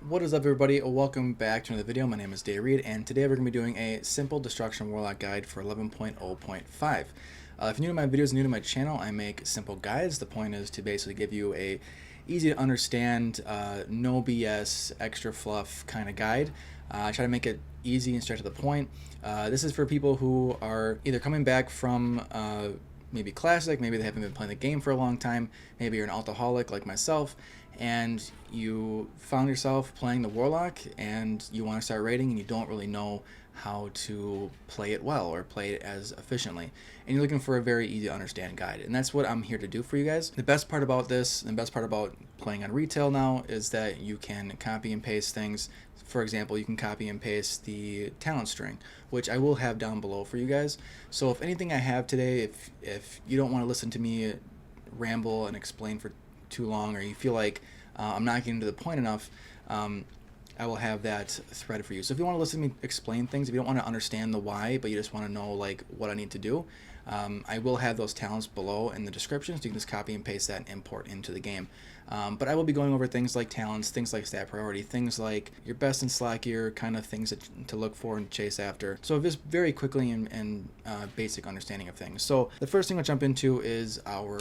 What is up, everybody? Welcome back to another video. My name is Reed, and today we're going to be doing a simple Destruction Warlock guide for 11.0.5. If you're new to my videos, new to my channel, I make simple guides. The point is to basically give you a easy to understand, no BS, extra fluff kind of guide. I try to make it easy and straight to the point. This is for people who are either coming back from maybe Classic, maybe they haven't been playing the game for a long time, maybe you're an alcoholic like myself, and you found yourself playing the Warlock and you want to start raiding and you don't really know how to play it well or play it as efficiently, and you're looking for a very easy to understand guide. And that's what I'm here to do for you guys. The best part about this, and the best part about playing on retail now, is that you can copy and paste things. For example, you can copy and paste the talent string, which I will have down below for you guys. So if anything I have today, if you don't want to listen to me ramble and explain for too long, or you feel like I'm not getting to the point enough, I will have that thread for you. So if you want to listen to me explain things, if you don't want to understand the why, but you just want to know like what I need to do, I will have those talents below in the description, so you can just copy and paste that and import into the game. But I will be going over things like talents, things like stat priority, things like your best and slack gear, kind of things to look for and chase after. So just very quickly and basic understanding of things. So the first thing I'll jump into is our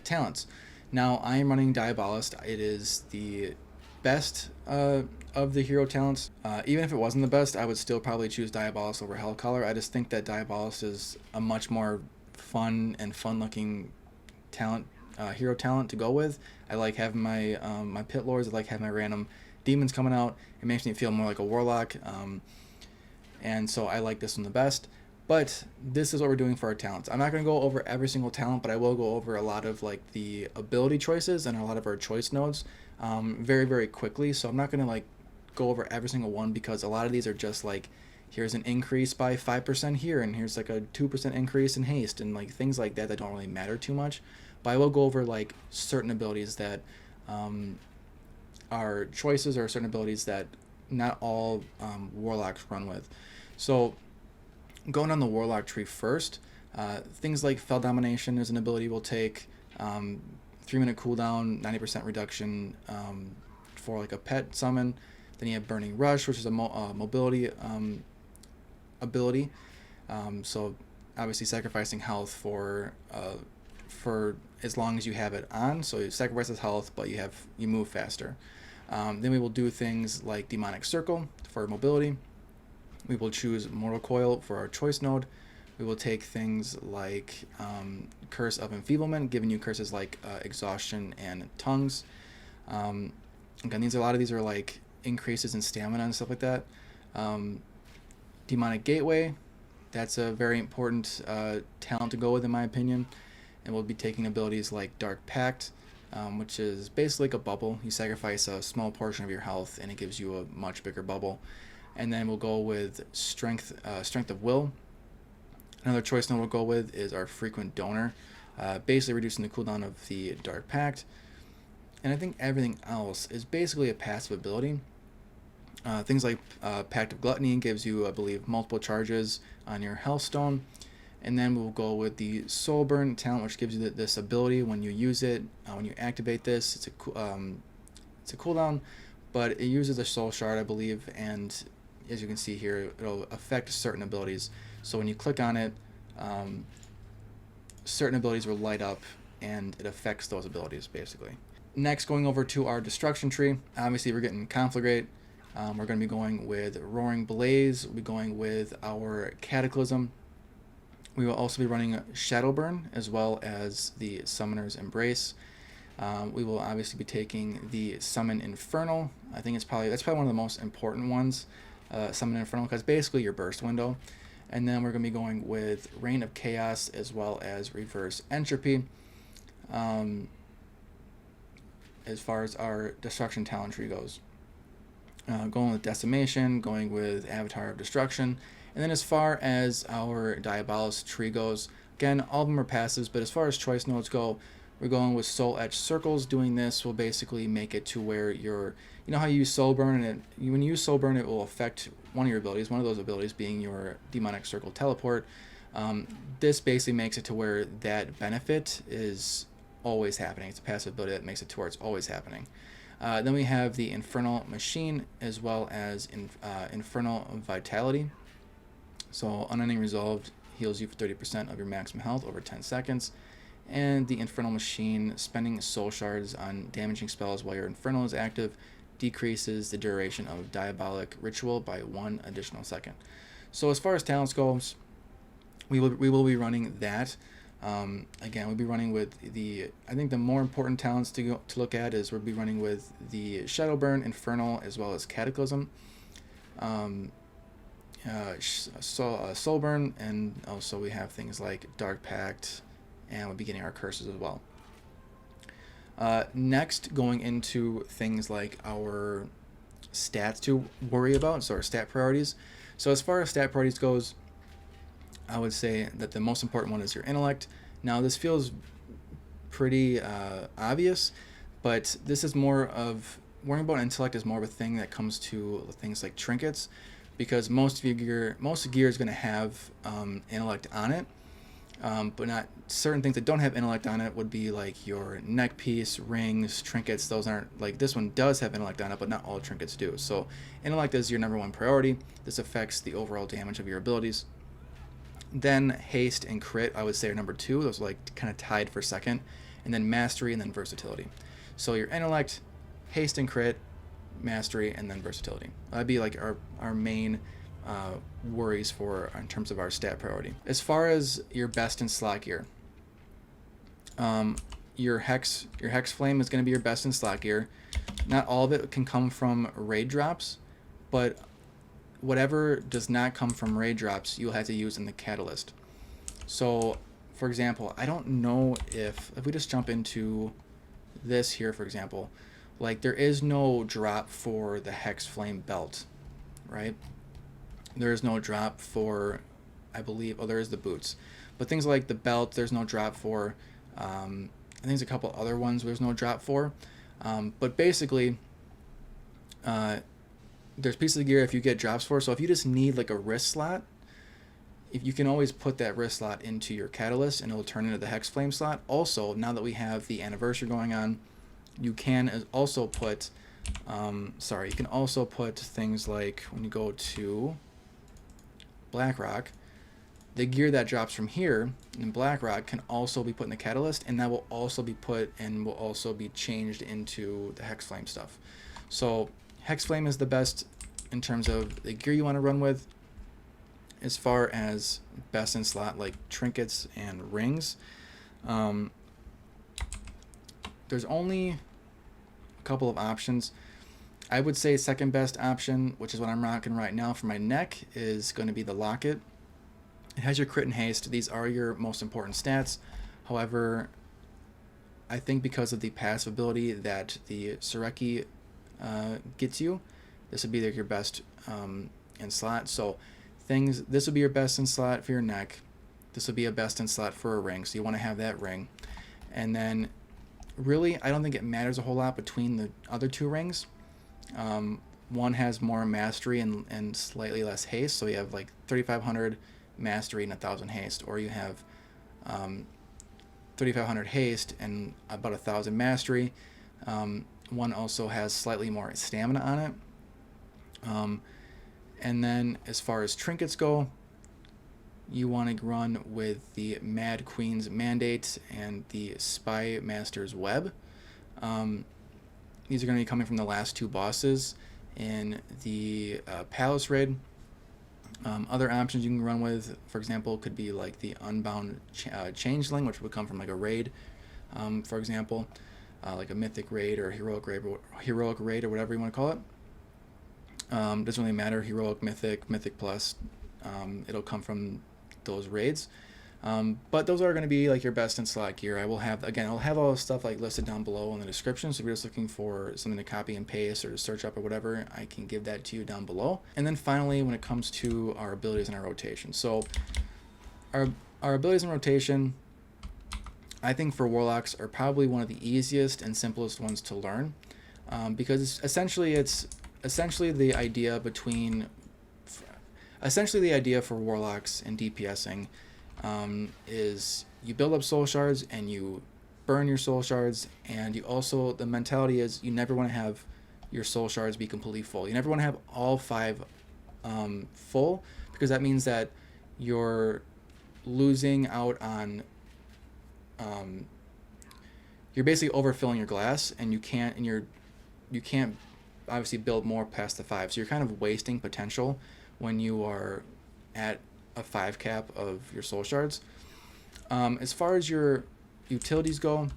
talents. Now I am running Diabolist. It is the best of the hero talents. Even if it wasn't the best, I would still probably choose Diabolist over Hellcaller. I just think that Diabolist is a much more fun looking talent, hero talent to go with. I like having my my pit lords. I like having my random demons coming out. It makes me feel more like a warlock, and so I like this one the best. But this is what we're doing for our talents. I'm not going to go over every single talent, but I will go over a lot of like the ability choices and a lot of our choice nodes very quickly. So I'm not going to like go over every single one, because a lot of these are just like, here's an increase by 5% here, and here's like a 2% increase in haste, and like things like that that don't really matter too much. But I will go over like certain abilities that are choices, or certain abilities that not all warlocks run with. So going on the Warlock tree first, things like Fell Domination is an ability we'll take, 3-minute cooldown, 90% reduction for like a pet summon. Then you have Burning Rush, which is a mobility ability. So obviously sacrificing health for as long as you have it on. So you sacrifice his health, but you move faster. Then we will do things like Demonic Circle for mobility. We will choose Mortal Coil for our choice node. We will take things like Curse of Enfeeblement, giving you curses like Exhaustion and Tongues. Again, a lot of these are like increases in stamina and stuff like that. Demonic Gateway, that's a very important talent to go with in my opinion. And we'll be taking abilities like Dark Pact, which is basically like a bubble. You sacrifice a small portion of your health and it gives you a much bigger bubble. And then we'll go with Strength of Will. Another choice node we'll go with is our Frequent Donor, basically reducing the cooldown of the Dark Pact. And I think everything else is basically a passive ability. Things like Pact of Gluttony gives you, I believe, multiple charges on your Hellstone. And then we'll go with the Soul Burn talent, which gives you this ability when you use it. When you activate this, it's a cooldown, but it uses a Soul Shard, I believe, and as you can see here, it'll affect certain abilities. So when you click on it, certain abilities will light up and it affects those abilities basically. Next, going over to our destruction tree, obviously we're getting Conflagrate. We're going to be going with Roaring Blaze. We'll be going with our Cataclysm. We will also be running Shadowburn as well as the Summoner's Embrace. We will obviously be taking the Summon Infernal. I think that's probably one of the most important ones. Summon Infernal, because basically your burst window. And then we're going to be going with Reign of Chaos as well as Reverse Entropy. As far as our destruction talent tree goes, going with Decimation, going with Avatar of Destruction. And then as far as our Diabolist tree goes, again, all of them are passives, but as far as choice nodes go, we're going with Soul Etch Circles. Doing this will basically make it to where you know how you use Soul Burn, and when you use Soul Burn, it will affect one of your abilities, one of those abilities being your Demonic Circle Teleport. This basically makes it to where that benefit is always happening. It's a passive ability that makes it to where it's always happening. Then we have the Infernal Machine as well as Infernal Vitality. So Unending Resolved heals you for 30% of your maximum health over 10 seconds. And the Infernal Machine, spending soul shards on damaging spells while your Infernal is active, decreases the duration of Diabolic Ritual by 1 additional second. So as far as talents goes, we will be running that. Again, we'll be running with I think the more important talents to look at is we'll be running with the Shadowburn, Infernal, as well as Cataclysm, Soulburn, and also we have things like Dark Pact, and we'll be getting our curses as well. Next, going into things like our stats to worry about, so our stat priorities. So as far as stat priorities goes, I would say that the most important one is your intellect. Now this feels pretty obvious, but this is more of, worrying about intellect is more of a thing that comes to things like trinkets, because most gear is going to have intellect on it, but not certain things that don't have intellect on it would be like your neck piece, rings, trinkets. Those aren't, like, this one does have intellect on it, but not all trinkets do. So intellect is your #1 priority. This affects the overall damage of your abilities. Then Haste and Crit, I would say, are #2. Those are like kind of tied for second. And then Mastery, and then Versatility. So your Intellect, Haste and Crit, Mastery, and then Versatility. That'd be like our main worries for in terms of our stat priority. As far as your best in slot gear, your Hexflame is going to be your best in slot gear. Not all of it can come from raid drops, but whatever does not come from raid drops, you'll have to use in the catalyst. So, for example, I don't know if we just jump into this here, for example, like there is no drop for the Hexflame belt, right? There is no drop for, I believe, oh, there is the boots. But things like the belt, there's no drop for. I think there's a couple other ones there's no drop for. But basically, there's pieces of gear if you get drops for. So if you just need like a wrist slot, if you can always put that wrist slot into your catalyst and it'll turn into the Hexflame slot. Also, now that we have the anniversary going on, you can also put you can also put things like, when you go to Blackrock, the gear that drops from here in Blackrock can also be put in the catalyst, and that will also be put and will also be changed into the Hexflame stuff. So Hexflame is the best in terms of the gear you want to run with. As far as best in slot, like trinkets and rings, there's only a couple of options. I would say second best option, which is what I'm rocking right now for my neck, is going to be the locket. It has your crit and haste. These are your most important stats. However, I think because of the passive ability that the Sureki gets you, this would be like your best in slot. So this would be your best in slot for your neck. This would be a best in slot for a ring. So you want to have that ring. And then really, I don't think it matters a whole lot between the other two rings. One has more mastery and slightly less haste. So you have like 3,500 mastery and 1,000 haste. Or you have 3,500 haste and about 1,000 mastery. One also has slightly more stamina on it. And then as far as trinkets go, you want to run with the Mad Queen's Mandate and the Spymaster's Web. These are going to be coming from the last two bosses in the Palace raid. Other options you can run with, for example, could be like the Unbound Changeling, which would come from like a raid, for example, like a Mythic raid or Heroic raid or whatever you want to call it. Doesn't really matter, Heroic, Mythic Plus, it'll come from those raids. But those are going to be like your best in slot gear. I'll have all the stuff like listed down below in the description, so if you're just looking for something to copy and paste or to search up or whatever, I can give that to you down below. And then finally, when it comes to our abilities and our rotation, so our abilities and rotation, I think for Warlocks are probably one of the easiest and simplest ones to learn, because essentially the idea for Warlocks and DPSing is you build up soul shards and you burn your soul shards, and you also, the mentality is you never want to have your soul shards be completely full. You never want to have all 5 full, because that means that you're losing out on, you're basically overfilling your glass, and you can't obviously build more past the 5. So you're kind of wasting potential when you are at a 5 cap of your soul shards. As far as your utilities go,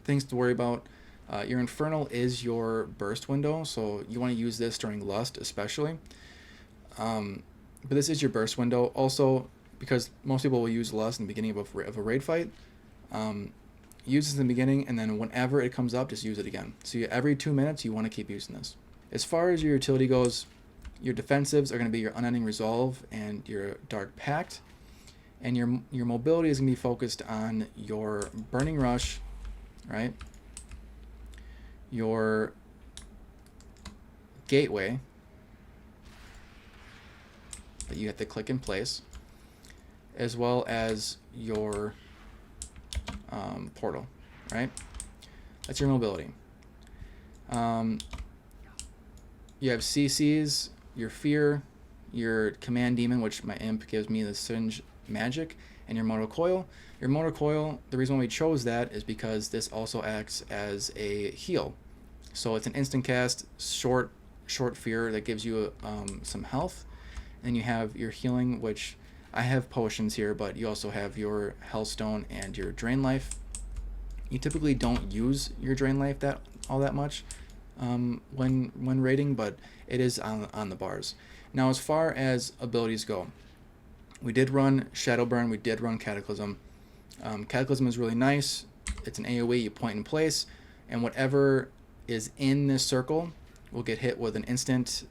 things to worry about. Your Infernal is your burst window, so you want to use this during Lust especially. But this is your burst window. Also, because most people will use Lust in the beginning of a raid fight, use this in the beginning, and then whenever it comes up, just use it again. So every 2 minutes, you want to keep using this. As far as your utility goes, your defensives are going to be your Unending Resolve and your Dark Pact. And your mobility is going to be focused on your Burning Rush, right? Your Gateway that you have to click in place, as well as your portal, right? That's your mobility. You have CCs, your Fear, your Command Demon, which my imp gives me the Singe Magic, and your Motor Coil. Your Motor Coil, the reason why we chose that is because this also acts as a heal. So it's an instant cast, short Fear that gives you some health. And you have your healing, which I have potions here, but you also have your Hellstone and your Drain Life. You typically don't use your Drain Life all that much when raiding, but it is on the bars. Now, as far as abilities go, we did run Shadowburn, we did run Cataclysm. Cataclysm is really nice. It's an AoE, you point in place, and whatever is in this circle will get hit with an instant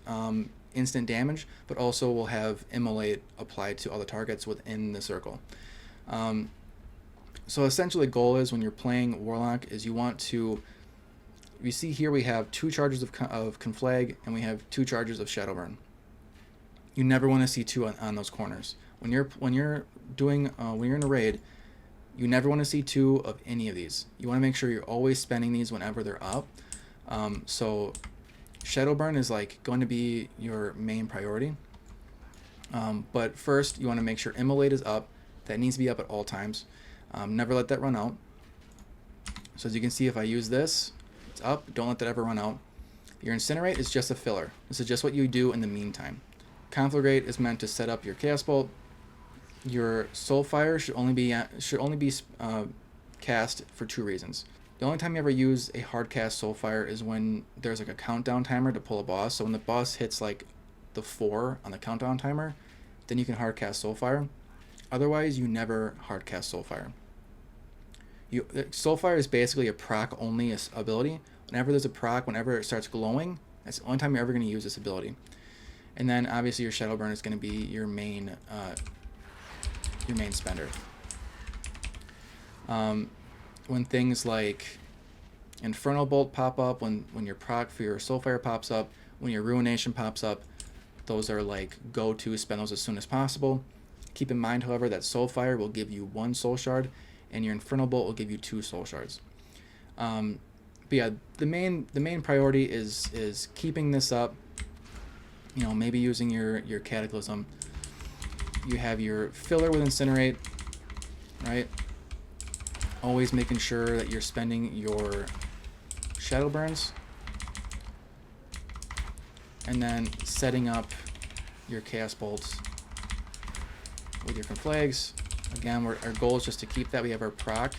damage, but also will have Immolate applied to all the targets within the circle. So essentially the goal is, when you're playing Warlock, is you want to, you see here we have 2 charges of Conflag, and we have 2 charges of Shadowburn. You never want to see 2 on those corners. When you're in a raid, you never want to see 2 of any of these. You want to make sure you're always spending these whenever they're up. So Shadowburn is like going to be your main priority. But first, you want to make sure Immolate is up. That needs to be up at all times. Never let that run out. So as you can see, if I use this, it's up. Don't let that ever run out. Your Incinerate is just a filler. This is just what you do in the meantime. Conflagrate is meant to set up your Chaos Bolt. Your Soulfire should only be cast for 2 reasons. The only time you ever use a hard cast Soulfire is when there's like a countdown timer to pull a boss. So when the boss hits like the 4 on the countdown timer, then you can hard cast Soulfire. Otherwise, you never hard cast Soulfire. Soulfire is basically a proc only ability. Whenever there's a proc, whenever it starts glowing, that's the only time you're ever going to use this ability. And then obviously your Shadowburn is going to be your main spender. When things like Infernal Bolt pop up, when your proc for your Soulfire pops up, when your Ruination pops up, those are like go-to, spend those as soon as possible. Keep in mind, however, that Soulfire will give you 1 Soul Shard, and your Infernal Bolt will give you 2 Soul Shards. But yeah, the main priority is keeping this up. You know, maybe using your Cataclysm. You have your filler with Incinerate, right? Always making sure that you're spending your Shadowburns, and then setting up your Chaos Bolts with your Conflags. Again, our goal is just to keep that. We have our proc,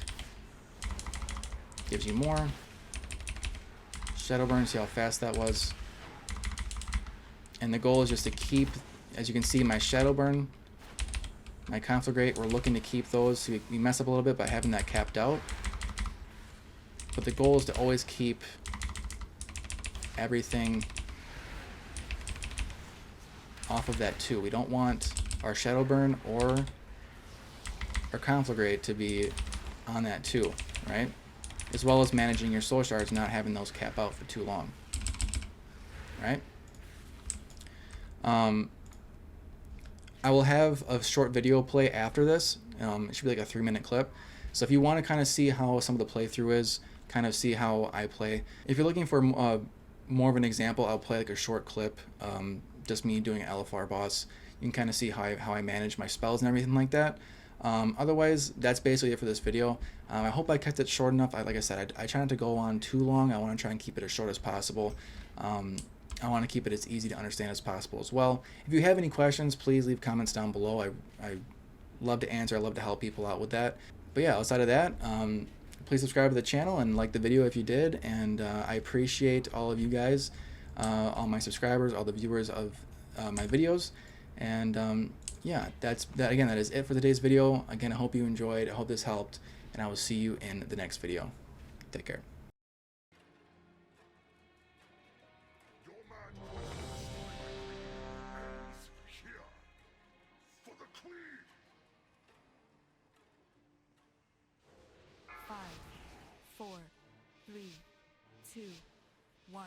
gives you more. Shadowburn, see how fast that was. And the goal is just to keep, as you can see, my Shadowburn, my Conflagrate, we're looking to keep those. So we mess up a little bit by having that capped out. But the goal is to always keep everything off of that too. We don't want our Shadowburn or our Conflagrate to be on that too, right? As well as managing your Soul Shards, not having those cap out for too long, right? I will have a short video play after this. It should be like a 3-minute clip. So if you want to kind of see how some of the playthrough is, kind of see how I play. If you're looking for more of an example, I'll play like a short clip, just me doing an LFR boss. You can kind of see how I manage my spells and everything like that. Otherwise, that's basically it for this video. I hope I kept it short enough. Like I said, I try not to go on too long. I want to try and keep it as short as possible. I want to keep it as easy to understand as possible as well. If you have any questions, please leave comments down below. I love to answer. I love to help people out with that. But yeah, outside of that, please subscribe to the channel and like the video if you did. And I appreciate all of you guys, all my subscribers, all the viewers of my videos. And yeah, that is it for today's video. Again, I hope you enjoyed. I hope this helped. And I will see you in the next video. Take care. Five, 4, 3, 2, 1.